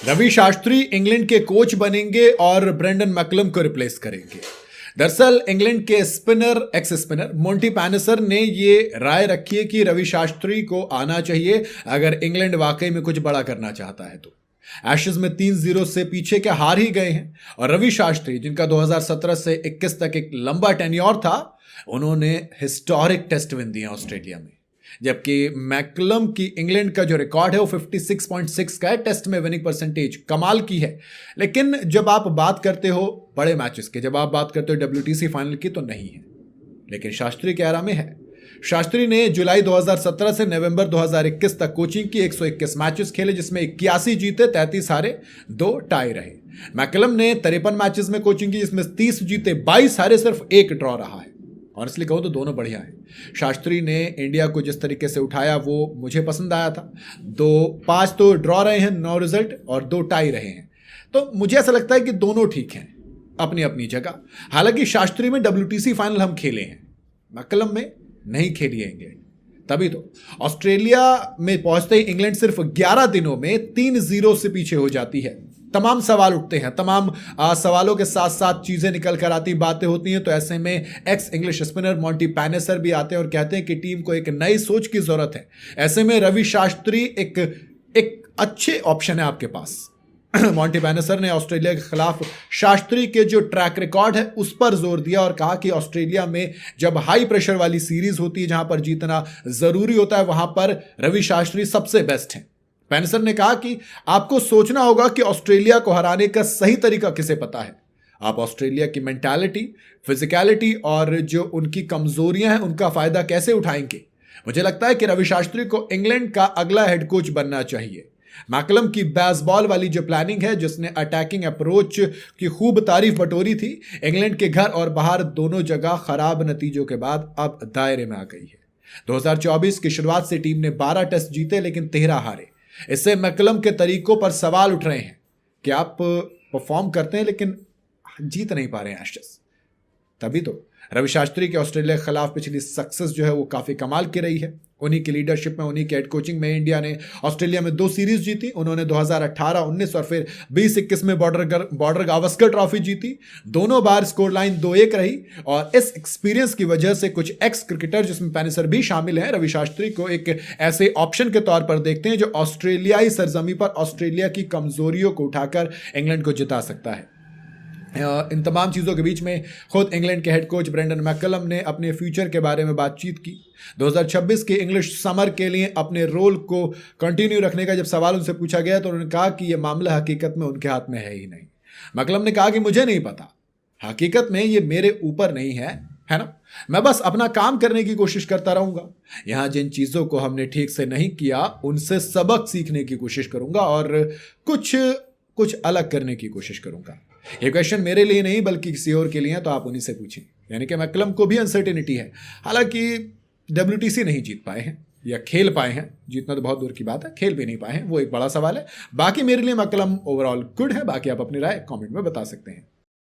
Ravi Shastri England के coach बनेंगे और ब्रेंडन मैकलम को रिप्लेस करेंगे। दरअसल इंग्लैंड के एक्स स्पिनर मोंटी पैनसर ने ये राय रखी है कि रवि शास्त्री को आना चाहिए अगर इंग्लैंड वाकई में कुछ बड़ा करना चाहता है तो। एशेज में 3-0 से पीछे के हार ही गए हैं और रवि शास्त्री जिनका 2017 से 21 तक एक लंबा टेन्योर था, उन्होंने हिस्टोरिक टेस्ट विन दिए ऑस्ट्रेलिया में, जबकि मैकलम की इंग्लैंड का जो रिकॉर्ड है वो 56.6 का है। टेस्ट में विनिंग परसेंटेज कमाल की है, लेकिन जब आप बात करते हो बड़े मैचेस के, जब आप बात करते हो WTC फाइनल की, तो नहीं है। लेकिन शास्त्री के आरा में है। शास्त्री ने जुलाई 2017 से नवंबर 2021 तक कोचिंग की, 121 मैचेस खेले जिसमें 81 जीते, 33 हारे, 2 टाई रहे। मैकलम ने 53 मैचेस में कोचिंग की जिसमें 30 जीते, 22 हारे, सिर्फ 1 ड्रॉ रहा है। ऑनेस्टली कहूँ तो दोनों बढ़िया है। शास्त्री ने इंडिया को जिस तरीके से उठाया वो मुझे पसंद आया था। 5 तो ड्रॉ रहे हैं, 9 रिजल्ट, और 2 टाई रहे हैं, तो मुझे ऐसा लगता है कि दोनों ठीक हैं अपनी अपनी जगह। हालांकि शास्त्री में WTC फाइनल हम खेले हैं, मैकलम में नहीं खेली है इंग्लैंड। तभी तो ऑस्ट्रेलिया में पहुंचते ही इंग्लैंड सिर्फ 11 दिनों में 3-0 से पीछे हो जाती है। तमाम सवाल उठते हैं, तमाम सवालों के साथ साथ चीजें निकल कर आती, बातें होती हैं। तो ऐसे में एक्स इंग्लिश स्पिनर मोंटी पैनेसर भी आते हैं और कहते हैं कि टीम को एक नई सोच की जरूरत है। ऐसे में रवि शास्त्री एक अच्छे ऑप्शन है आपके पास। मोंटी पैनेसर ने ऑस्ट्रेलिया के खिलाफ शास्त्री के जो ट्रैक रिकॉर्ड है उस पर जोर दिया और कहा कि ऑस्ट्रेलिया में जब हाई प्रेशर वाली सीरीज होती है जहां पर जीतना जरूरी होता है, वहां पर रवि शास्त्री सबसे बेस्ट है। पैनसर ने कहा कि आपको सोचना होगा कि ऑस्ट्रेलिया को हराने का सही तरीका किसे पता है। आप ऑस्ट्रेलिया की मेंटालिटी, फिजिकलिटी और जो उनकी कमजोरियां हैं उनका फायदा कैसे उठाएंगे। मुझे लगता है कि रवि शास्त्री को इंग्लैंड का अगला हेड कोच बनना चाहिए। मैकलम की बेसबॉल वाली जो प्लानिंग है, जिसने अटैकिंग अप्रोच की खूब तारीफ बटोरी थी, इंग्लैंड के घर और बाहर दोनों जगह खराब नतीजों के बाद अब दायरे में आ गई है। 2024 की शुरुआत से टीम ने 12 टेस्ट जीते लेकिन 13 हारे। इससे मैकलम के तरीकों पर सवाल उठ रहे हैं कि आप परफॉर्म करते हैं लेकिन जीत नहीं पा रहे हैं एशेज। तभी तो रवि शास्त्री के ऑस्ट्रेलिया के खिलाफ पिछली सक्सेस जो है वो काफी कमाल की रही है। उन्हीं की लीडरशिप में, उन्हीं के हेड कोचिंग में इंडिया ने ऑस्ट्रेलिया में 2 सीरीज जीती। उन्होंने 2018, 19 और फिर 20-21 में बॉर्डर गावस्कर ट्रॉफी जीती। दोनों बार स्कोर लाइन 2-1 रही और इस एक्सपीरियंस की वजह से कुछ एक्स क्रिकेटर जिसमें पैनेसर भी शामिल हैं, रवि शास्त्री को एक ऐसे ऑप्शन के तौर पर देखते हैं जो ऑस्ट्रेलियाई सरजमी पर ऑस्ट्रेलिया की कमजोरियों को उठाकर इंग्लैंड को जिता सकता है। इन तमाम चीज़ों के बीच में खुद इंग्लैंड के हेड कोच ब्रेंडन मैकलम ने अपने फ्यूचर के बारे में बातचीत की। 2026 के इंग्लिश समर के लिए अपने रोल को कंटिन्यू रखने का जब सवाल उनसे पूछा गया तो उन्होंने कहा कि यह मामला हकीकत में उनके हाथ में है ही नहीं। मैकलम ने कहा कि मुझे नहीं पता, हकीकत में ये मेरे ऊपर नहीं है ना। मैं बस अपना काम करने की कोशिश करता रहूंगा। यहां जिन चीज़ों को हमने ठीक से नहीं किया उनसे सबक सीखने की कोशिश करूंगा और कुछ अलग करने की कोशिश करूंगा। ये क्वेश्चन मेरे लिए नहीं बल्कि किसी और के लिए है, तो आप उन्हीं से पूछें। यानी कि मैकलम को भी अनसर्टेनिटी है। हालांकि WTC नहीं जीत पाए हैं या खेल पाए हैं, जीतना तो बहुत दूर की बात है, खेल भी नहीं पाए हैं, वो एक बड़ा सवाल है। बाकी मेरे लिए मैकलम ओवरऑल गुड है। बाकी आप अपनी राय कमेंट में बता सकते हैं।